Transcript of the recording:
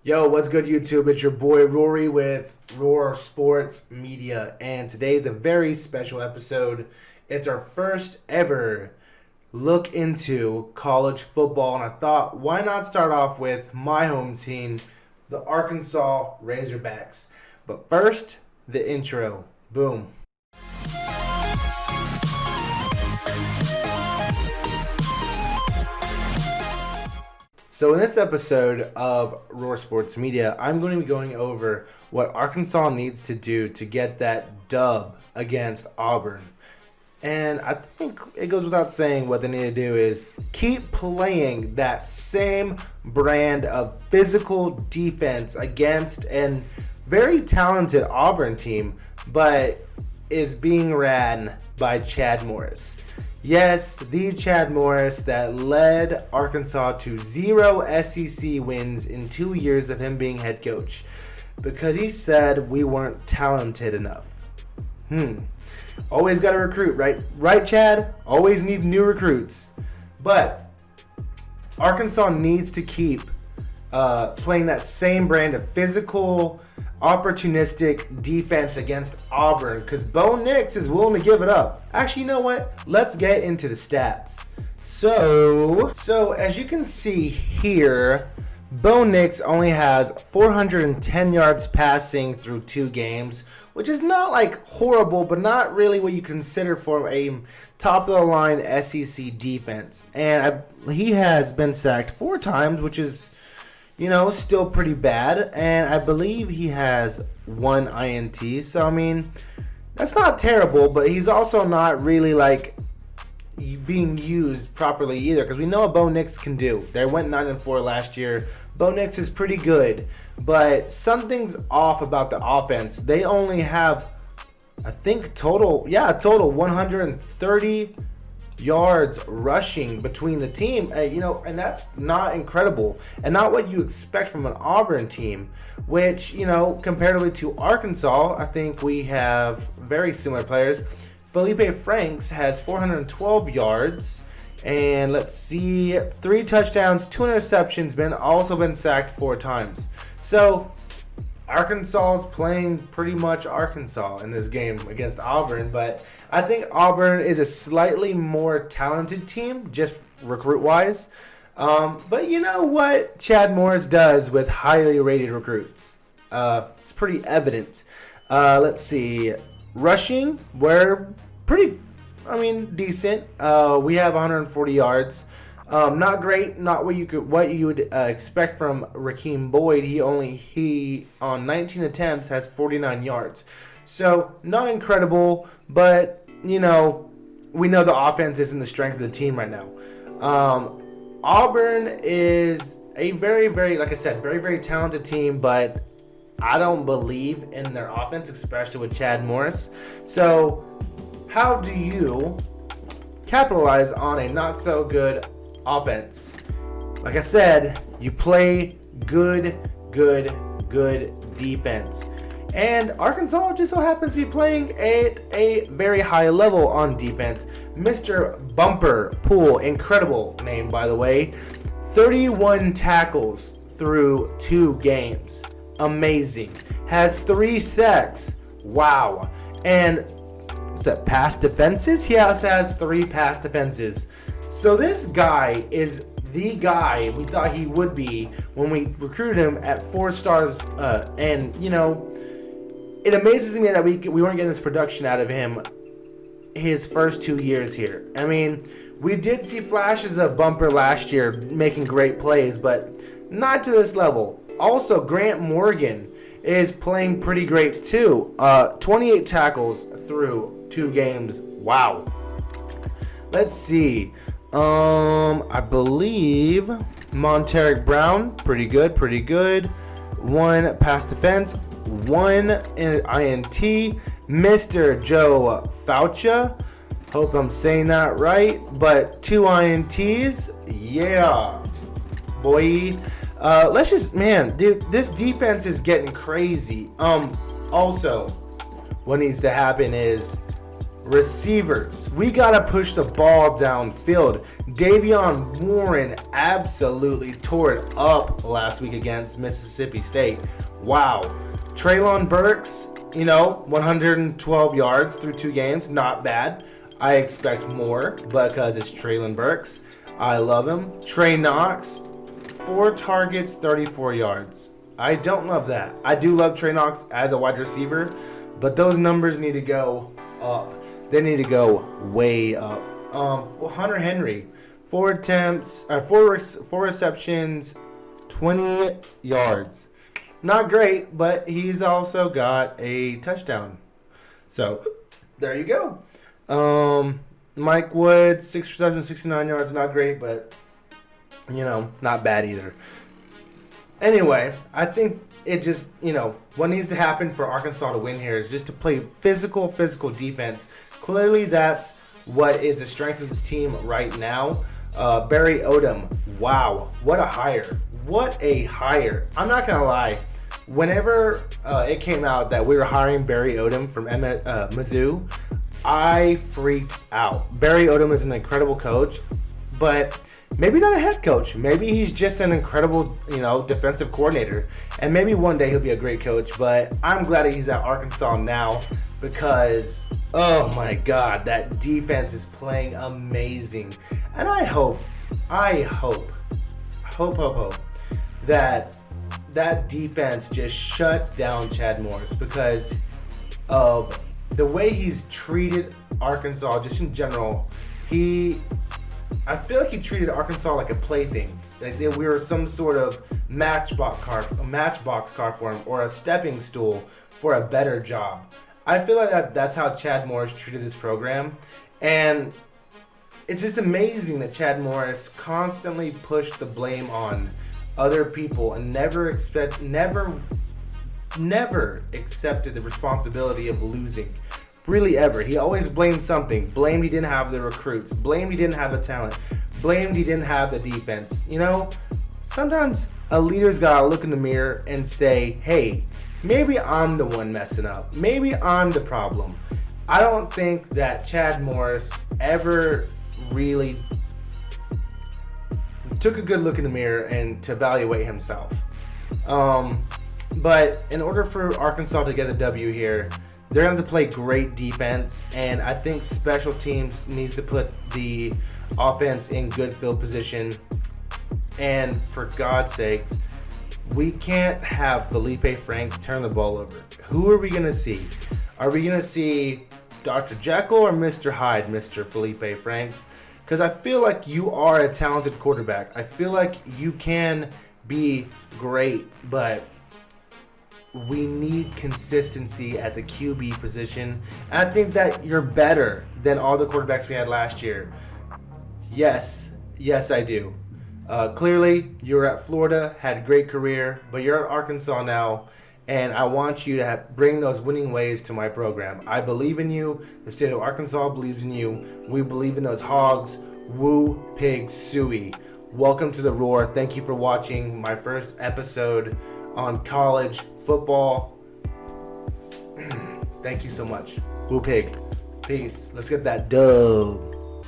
Yo, what's good, YouTube? It's your boy Rory with Roar Sports Media, and today is a very special episode. It's our first ever look into college football, and I thought, why not start off with my home team, the Arkansas Razorbacks. But first, the intro. Boom. So in this episode of Roar Sports Media, I'm going to be going over what Arkansas needs to do to get that dub against Auburn. And I think it goes without saying what they need to do is keep playing that same brand of physical defense against a very talented Auburn team, but is being ran by Chad Morris. Yes, the Chad Morris that led Arkansas to 0 SEC wins in 2 years of him being head coach because he said we weren't talented enough. Always got to recruit, right? Right, Chad? Always need new recruits. But Arkansas needs to keep playing that same brand of physical, opportunistic defense against Auburn because Bo Nix is willing to give it up. Actually, you know what? Let's get into the stats. So as you can see here, Bo Nix only has 410 yards passing through 2 games, which is not like horrible, but not really what you consider for a top of the line SEC defense. And he has been sacked 4 times, which is, still pretty bad. And I believe he has 1 INT. So, I mean, that's not terrible, but he's also not really like being used properly either, because we know what Bo Nix can do. They went 9-4 last year. Bo Nix is pretty good, but something's off about the offense. They only have, I think, total 130 yards rushing between the team, and that's not incredible and not what you expect from an Auburn team, which, comparatively to Arkansas, I think we have very similar players. Felipe Franks has 412 yards and let's see, 3 touchdowns, 2 interceptions, also been sacked 4 times. So Arkansas is playing pretty much Arkansas in this game against Auburn, but I think Auburn is a slightly more talented team, just recruit-wise. But you know what Chad Morris does with highly rated recruits? It's pretty evident. Let's see. Rushing, we're pretty, decent. We have 140 yards. Not great, not what you would expect from Rakeem Boyd. He on 19 attempts has 49 yards. So not incredible, but we know the offense isn't the strength of the team right now. Auburn is a very, very, like I said, very, very talented team, but I don't believe in their offense, especially with Chad Morris. So how do you capitalize on a not so good offense? Like I said, you play good defense. And Arkansas just so happens to be playing at a very high level on defense. Mr. Bumper Pool, incredible name by the way, 31 tackles through 2 games. Amazing. Has 3 sacks. Wow. And what's that, pass defenses? He also has 3 pass defenses. So this guy is the guy we thought he would be when we recruited him at 4 stars. And, it amazes me that we weren't getting this production out of him his first 2 years here. We did see flashes of Bumper last year making great plays, but not to this level. Also, Grant Morgan is playing pretty great too. 28 tackles through 2 games. Wow. Let's see. I believe Monteric Brown, pretty good. 1 pass defense, 1 INT. Mr. Joe Faucha, hope I'm saying that right, but 2 INTs. Yeah, boy. This defense is getting crazy. Also, what needs to happen is Receivers, we got to push the ball downfield. Davion Warren absolutely tore it up last week against Mississippi State. Wow. Treylon Burks, 112 yards through 2 games. Not bad. I expect more because it's Treylon Burks. I love him. Trey Knox, 4 targets, 34 yards. I don't love that. I do love Trey Knox as a wide receiver, but those numbers need to go up. They need to go way up. Hunter Henry, 4 receptions, 20 yards. Not great, but he's also got a touchdown. So, there you go. Mike Woods, 6 receptions, 69 yards. Not great, but, not bad either. Anyway, I think it just, what needs to happen for Arkansas to win here is just to play physical defense. Clearly, that's what is the strength of this team right now. Barry Odom, wow, what a hire. What a hire. I'm not going to lie. Whenever it came out that we were hiring Barry Odom from Mizzou, I freaked out. Barry Odom is an incredible coach, but maybe not a head coach. Maybe he's just an incredible, defensive coordinator. And maybe one day he'll be a great coach. But I'm glad that he's at Arkansas now because, oh my God, that defense is playing amazing. And I hope that defense just shuts down Chad Morris because of the way he's treated Arkansas just in general. I feel like he treated Arkansas like a plaything. Like we were some sort of matchbox car for him or a stepping stool for a better job. I feel like that's how Chad Morris treated this program. And it's just amazing that Chad Morris constantly pushed the blame on other people and never accepted the responsibility of losing. Really ever. He always blamed something. Blamed he didn't have the recruits. Blamed he didn't have the talent. Blamed he didn't have the defense. Sometimes a leader's got to look in the mirror and say, hey, maybe I'm the one messing up. Maybe I'm the problem. I don't think that Chad Morris ever really took a good look in the mirror and to evaluate himself. But in order for Arkansas to get the W here, they're going to have to play great defense, and I think special teams needs to put the offense in good field position. And for God's sakes, we can't have Felipe Franks turn the ball over. Who are we going to see? Are we going to see Dr. Jekyll or Mr. Hyde, Mr. Felipe Franks? Because I feel like you are a talented quarterback. I feel like you can be great, but we need consistency at the QB position. And I think that you're better than all the quarterbacks we had last year. Yes, I do. Clearly, you were at Florida, had a great career, but you're at Arkansas now, and I want you to bring those winning ways to my program. I believe in you. The state of Arkansas believes in you. We believe in those Hogs. Woo Pig Suey. Welcome to the Roar. Thank you for watching my first episode on college football. Thank you so much. Woo Pig. Peace. Let's get that dub.